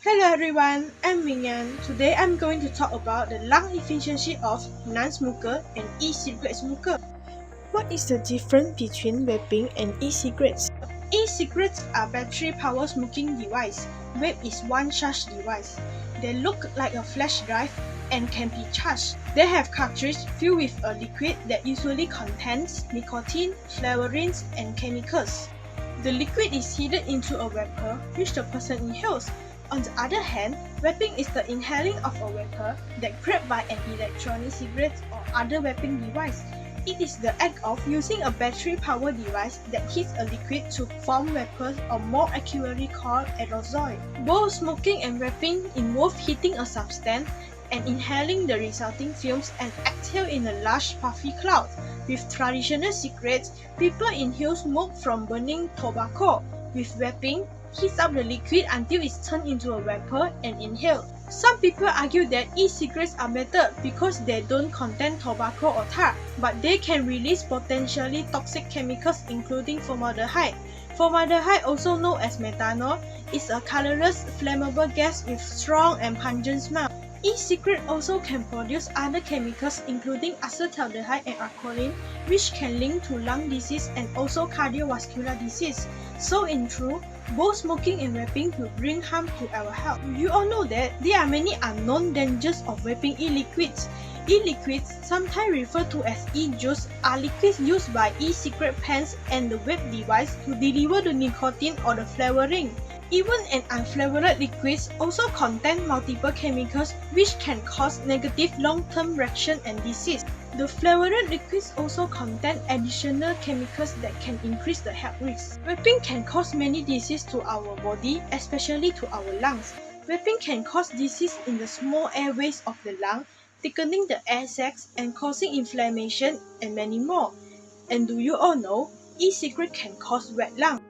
Hello everyone, I'm Weng Yan. Today I'm going to talk about the lung efficiency of non-smoker and e-cigarette smoker. What is the difference between vaping and e-cigarettes? E-cigarettes are battery-powered smoking device. Vape is one such device. They look like a flash drive and can be charged. They have cartridges filled with a liquid that usually contains nicotine, flavorants, and chemicals. The liquid is heated into a vapor which the person inhales. On the other hand, vaping is the inhaling of a vapor that created by an electronic cigarette or other vaping device. It is the act of using a battery-powered device that heats a liquid to form vapors, or more accurately called aerosol. Both smoking and vaping involve heating a substance and inhaling the resulting fumes and exhale in a large puffy cloud. With traditional cigarettes, people inhale smoke from burning tobacco. With vaping, heats up the liquid until it's turned into a vapor and inhaled. Some people argue that e-cigarettes are better because they don't contain tobacco or tar, but they can release potentially toxic chemicals including formaldehyde. Formaldehyde, also known as methanol, is a colorless, flammable gas with strong and pungent smell. E-cigarette also can produce other chemicals including acetaldehyde and alcohol, which can link to lung disease and also cardiovascular disease. So in truth, both smoking and vaping will bring harm to our health. You all know that there are many unknown dangers of vaping e-liquids. E-liquids, sometimes referred to as e-juice, are liquids used by e-cigarette pens and the vape device to deliver the nicotine or the flavoring. Even an unflavored liquids also contain multiple chemicals which can cause negative long-term reaction and disease. The flavored liquids also contain additional chemicals that can increase the health risk. Vaping can cause many diseases to our body, especially to our lungs. Vaping can cause disease in the small airways of the lung, thickening the air sacs and causing inflammation and many more. And do you all know, e-cigarette can cause wet lung?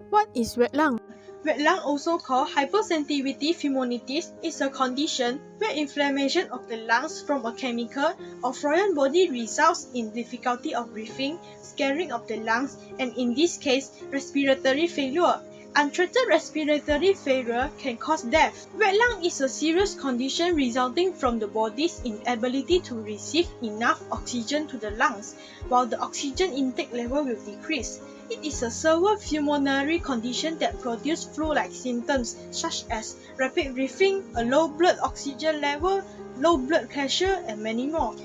What is wet lung? Wet lung, also called hypersensitivity pneumonitis, is a condition where inflammation of the lungs from a chemical or foreign body results in difficulty of breathing, scarring of the lungs, and in this case, respiratory failure. Untreated respiratory failure can cause death. Wet lung is a serious condition resulting from the body's inability to receive enough oxygen to the lungs, while the oxygen intake level will decrease. It is a severe pulmonary condition that produces flu-like symptoms such as rapid breathing, a low blood oxygen level, low blood pressure, and many more.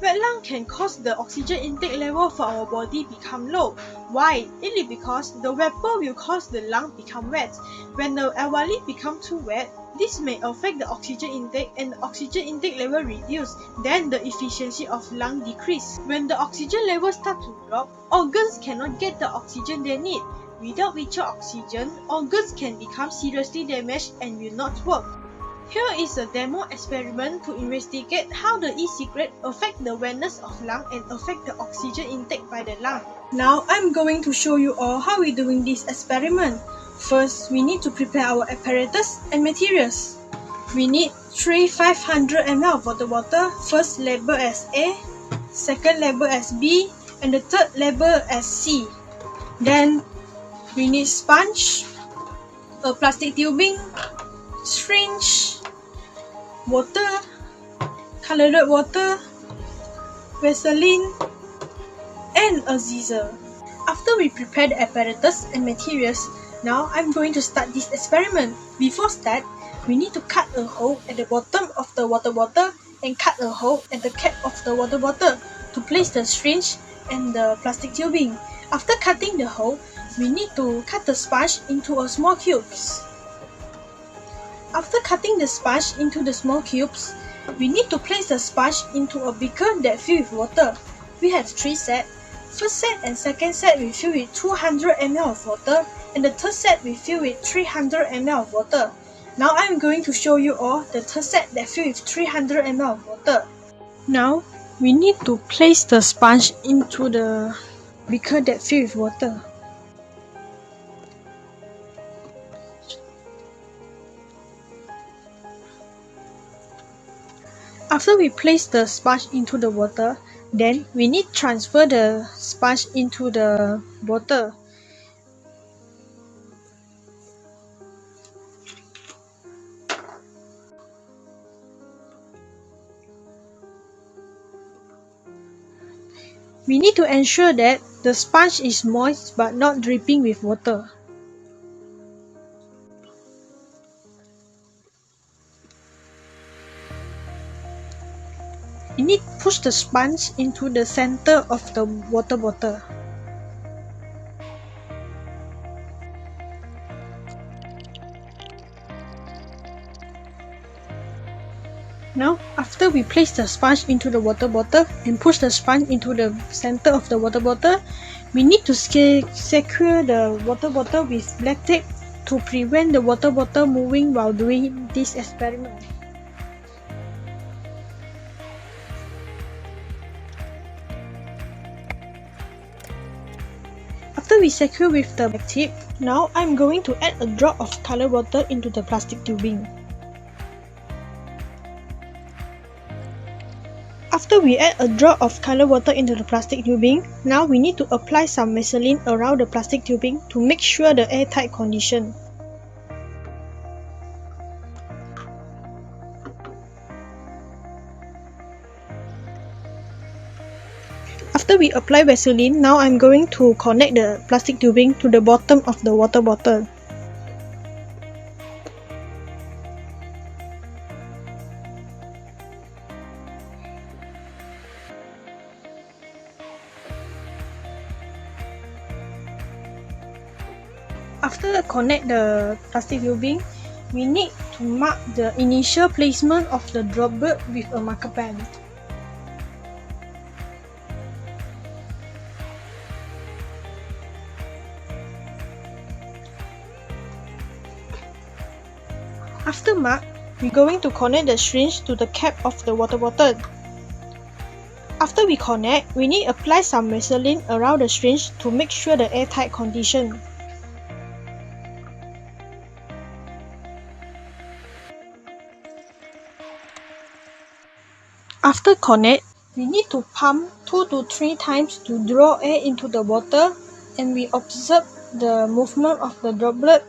Wet lung can cause the oxygen intake level for our body become low. Why? It is because the vapor will cause the lung become wet. When the alveoli become too wet, this may affect the oxygen intake and the oxygen intake level reduce, then the efficiency of lung decrease. When the oxygen level start to drop, organs cannot get the oxygen they need. Without richer oxygen, organs can become seriously damaged and will not work. Here is a demo experiment to investigate how the e-cigarette affect the wetness of lung and affect the oxygen intake by the lung. Now I'm going to show you all how we're doing this experiment. First, we need to prepare our apparatus and materials. We need 3 500 ml of water bottle, first labeled as A, second labeled as B, and the third labeled as C. Then we need sponge, a plastic tubing, syringe, water, colored water, Vaseline, and a scissor. After we prepare the apparatus and materials, now I'm going to start this experiment. Before start, we need to cut a hole at the bottom of the water bottle and cut a hole at the cap of the water bottle to place the syringe and the plastic tubing. After cutting the hole, we need to cut the sponge into a small cubes. After cutting the sponge into the small cubes, we need to place the sponge into a beaker that filled with water. We have 3 sets. First set and second set we fill with 200 ml of water, and the third set we fill with 300 ml of water. Now I'm going to show you all the third set that filled with 300 ml of water. Now we need to place the sponge into the beaker that filled with water. After we place the sponge into the water, then we need to transfer the sponge into the bottle. We need to ensure that the sponge is moist but not dripping with water. We need to push the sponge into the center of the water bottle. Now, after we place the sponge into the water bottle and push the sponge into the center of the water bottle, we need to secure the water bottle with black tape to prevent the water bottle moving while doing this experiment. After we secure with the black tape, now I'm going to add a drop of color water into the plastic tubing. After we add a drop of color water into the plastic tubing, now we need to apply some Vaseline around the plastic tubing to make sure the airtight condition. After we apply Vaseline, now I'm going to connect the plastic tubing to the bottom of the water bottle. After connect the plastic tubing, we need to mark the initial placement of the droplet with a marker pen. After mark, we're going to connect the syringe to the cap of the water bottle. After we connect, we need to apply some Vaseline around the syringe to make sure the airtight condition. After connect, we need to pump 2 to 3 times to draw air into the bottle, and we observe the movement of the droplet.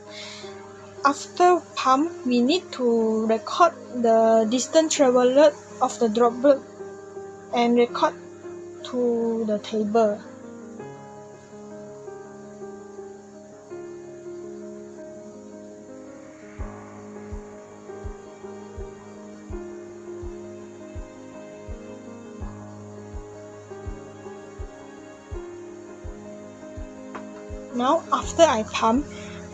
After pump, we need to record the distance traveled of the droplet and record to the table. Now after I pump,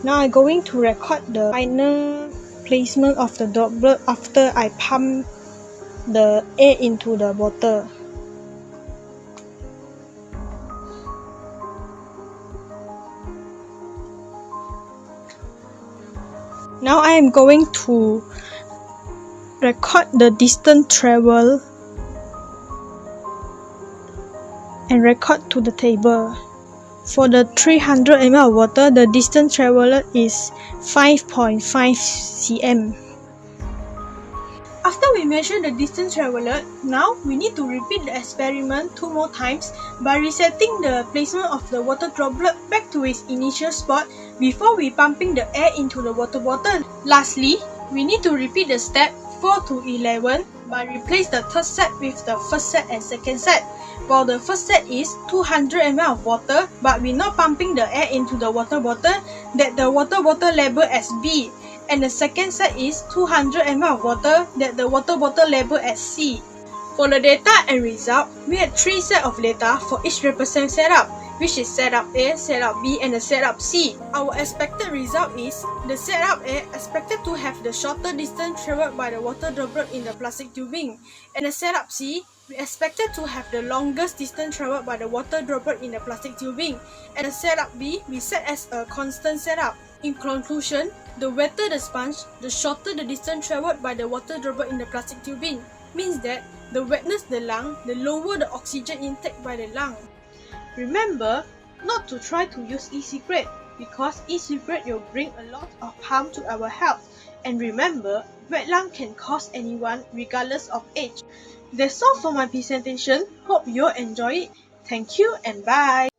now I'm going to record the final placement of the droplet after I pump the air into the bottle. Now I am going to record the distance traveled and record to the table. For the 300 ml of water, the distance traveled is 5.5 cm. After we measure the distance traveled, now we need to repeat the experiment 2 more times by resetting the placement of the water droplet back to its initial spot before we pumping the air into the water bottle. Lastly, we need to repeat the step 4 to 11 by replace the third set with the first set and second set. While the first set is 200 ml of water, but we're not pumping the air into the water bottle, that the water bottle label as B. And the second set is 200 ml of water, that the water bottle label as C. For the data and result, we had 3 sets of data for each represent setup, which is setup A, setup B, and the setup C. Our expected result is the setup A expected to have the shorter distance traveled by the water droplet in the plastic tubing, and the setup C we expected to have the longest distance traveled by the water droplet in the plastic tubing, and the setup B we set as a constant setup. In conclusion, the wetter the sponge, the shorter the distance traveled by the water droplet in the plastic tubing, means that the wetness the lung, the lower the oxygen intake by the lung. Remember not to try to use e-cigarette because e-cigarette will bring a lot of harm to our health. And remember, wet lung can cause anyone regardless of age. That's all for my presentation. Hope you enjoy it. Thank you and bye.